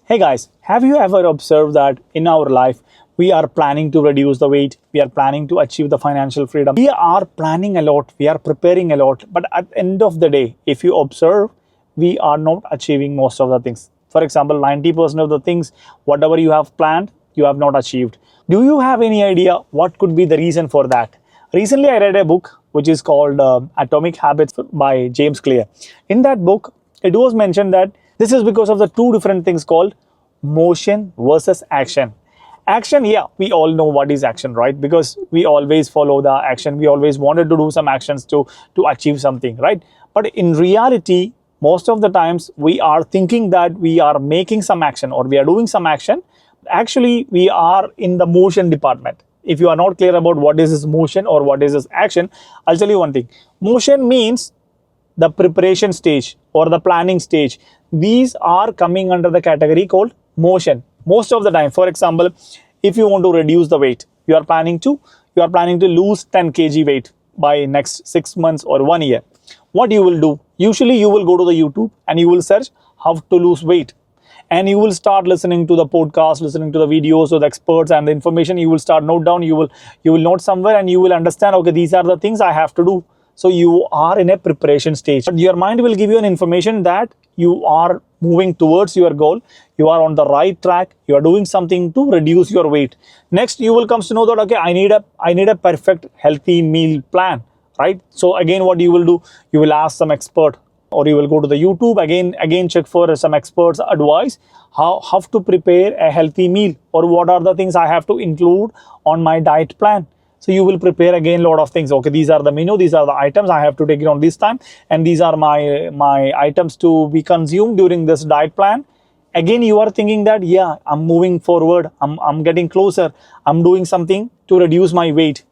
Hey guys, have you ever observed that in our life we are planning to reduce the weight, we are planning to achieve the financial freedom, we are planning a lot, we are preparing a lot, but at the end of the day, if you observe, we are not achieving most of the things. For example, 90% of the things, whatever you have planned, you have not achieved. Do you have any idea what could be the reason for that? Recently, I read a book which is called Atomic Habits by James Clear. In that book, it was mentioned that this is because of the two different things called motion versus action. Action, yeah, we all know what is action, right? Because we always follow the action. We always wanted to do some actions to achieve something, right? But in reality, most of the times we are thinking that we are making some action or we are doing some action. Actually, we are in the motion department. If you are not clear about what is this motion or what is this action, I'll tell you one thing. Motion means the preparation stage or the planning stage. These are coming under the category called motion most of the time. For example, if you want to reduce the weight, you are planning to lose 10 kg weight by next 6 months or 1 year. What you will do? Usually you will go to the YouTube and you will search how to lose weight. And you will start listening to the podcast, listening to the videos of the experts and the information. You will start note down. You will note somewhere and you will understand, okay, these are the things I have to do. So you are in a preparation stage. But your mind will give you an information that you are moving towards your goal. You are on the right track. You are doing something to reduce your weight. Next, you will come to know that, okay, I need a perfect healthy meal plan, right? So again, what you will do, you will ask some expert or you will go to the YouTube, again check for some experts advice, how to prepare a healthy meal or what are the things I have to include on my diet plan. So you will prepare again a lot of things. Okay, these are the menu, these are the items I have to take it on this time, and these are my items to be consumed during this diet plan. Again, you are thinking that, yeah, I'm moving forward, I'm getting closer, I'm doing something to reduce my weight.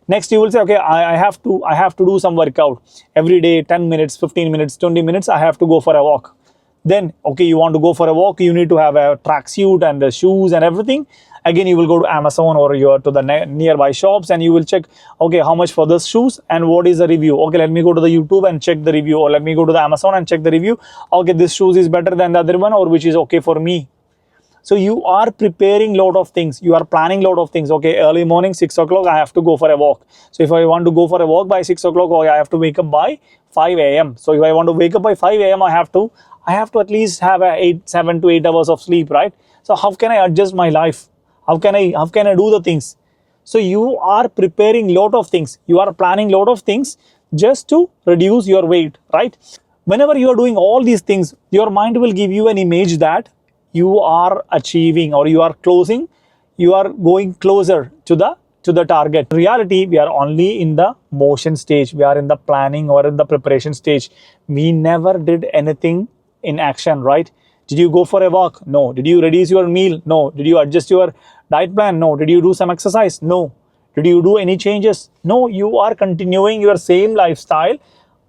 Next, you will say, okay, I have to do some workout every day, 10 minutes, 15 minutes, 20 minutes, I have to go for a walk. Then, okay, you want to go for a walk, you need to have a tracksuit and the shoes and everything. Again, you will go to Amazon or you are to the nearby shops and you will check, okay, how much for this shoes and what is the review? Okay, let me go to the YouTube and check the review, or let me go to the Amazon and check the review. Okay, this shoes is better than the other one, or which is okay for me. So you are preparing lot of things. You are planning lot of things. Okay, early morning, 6 o'clock, I have to go for a walk. So if I want to go for a walk by 6 o'clock, okay, I have to wake up by 5 a.m. So if I want to wake up by 5 a.m., I have to at least have 7 to 8 hours of sleep, right? So how can I adjust my life? How can I do the things? So you are preparing lot of things. You are planning lot of things just to reduce your weight, right? Whenever you are doing all these things, your mind will give you an image that you are achieving or you are going closer to the target. In reality, we are only in the motion stage. We are in the planning or in the preparation stage. We never did anything in action, right? Did you go for a walk? No. Did you reduce your meal? No. Did you adjust your diet plan? No. Did you do some exercise? No. Did you do any changes? No. You are continuing your same lifestyle,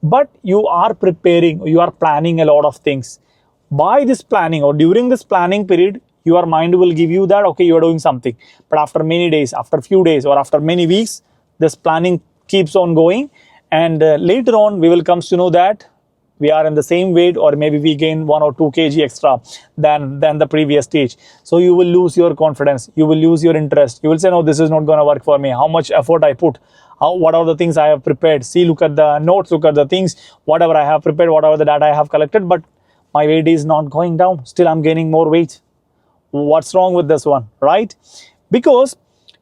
but you are preparing, you are planning a lot of things. By this planning or during this planning period, your mind will give you that, okay, you are doing something. But after many days, after a few days or after many weeks, this planning keeps on going. And later on, we will come to know that we are in the same weight or maybe we gain 1 or 2 kg extra than the previous stage. So you will lose your confidence. You will lose your interest. You will say, no, this is not going to work for me. How much effort I put? What are the things I have prepared? See, look at the notes, look at the things, whatever I have prepared, whatever the data I have collected, but my weight is not going down. Still, I'm gaining more weight. What's wrong with this one, right? Because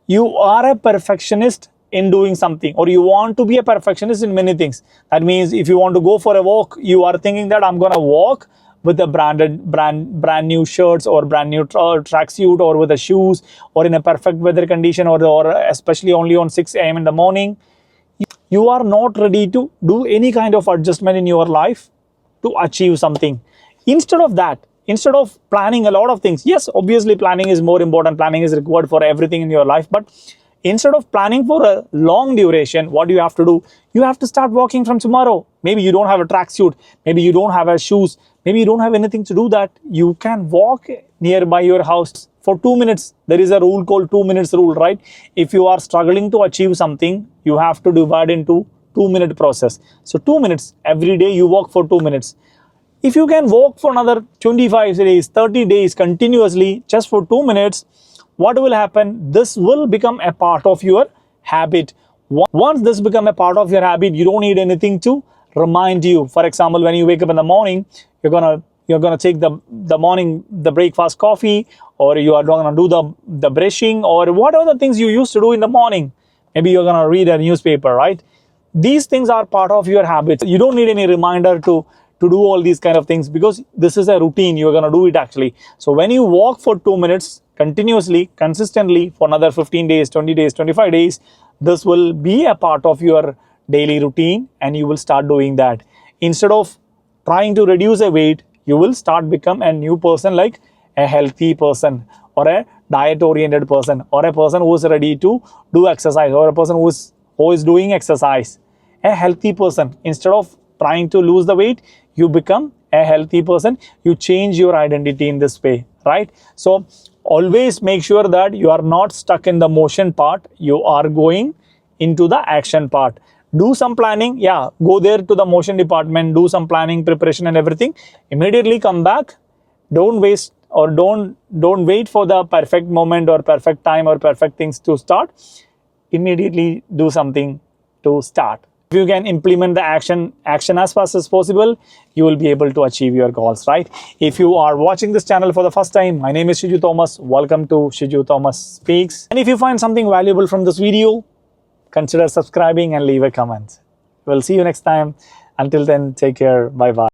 you are a perfectionist in doing something, or you want to be a perfectionist in many things. That means if you want to go for a walk, you are thinking that I'm going to walk with a brand new shirts or brand new tracksuit or with the shoes or in a perfect weather condition or especially only on 6 a.m. in the morning. You are not ready to do any kind of adjustment in your life to achieve something. Instead of planning a lot of things, yes, obviously planning is more important. Planning is required for everything in your life. But instead of planning for a long duration, what do you have to do? You have to start walking from tomorrow. Maybe you don't have a tracksuit. Maybe you don't have a shoes. Maybe you don't have anything to do that. You can walk nearby your house for 2 minutes. There is a rule called 2 minutes rule, right? If you are struggling to achieve something, you have to divide into 2-minute process. So 2 minutes every day you walk for 2 minutes. If you can walk for another 25 days, 30 days continuously, just for 2 minutes, what will happen? This will become a part of your habit. Once this become a part of your habit, you don't need anything to remind you. For example, when you wake up in the morning, you're gonna take the breakfast coffee, or you are gonna do the brushing, or whatever the things you used to do in the morning. Maybe you're gonna read a newspaper, right? These things are part of your habits. You don't need any reminder to do all these kind of things, because this is a routine. You're gonna do it actually. So when you walk for 2 minutes continuously, consistently for another 15 days, 20 days, 25 days, this will be a part of your daily routine, and you will start doing that. Instead of trying to reduce a weight, you will start become a new person, like a healthy person, or a diet oriented person, or a person who is ready to do exercise, or a person who is doing exercise. A healthy person. Instead of trying to lose the weight, you become a healthy person. You change your identity in this way, right? So always make sure that you are not stuck in the motion part. You are going into the action part. Do some planning. Yeah, go there to the motion department, do some planning, preparation and everything. Immediately come back. Don't waste, or don't wait for the perfect moment or perfect time or perfect things to start. Immediately do something to start. If you can implement the action as fast as possible, you will be able to achieve your goals, right? If you are watching this channel for the first time, my name is Shiju Thomas. Welcome to Shiju Thomas Speaks. And if you find something valuable from this video, consider subscribing and leave a comment. We'll see you next time. Until then, take care. Bye-bye.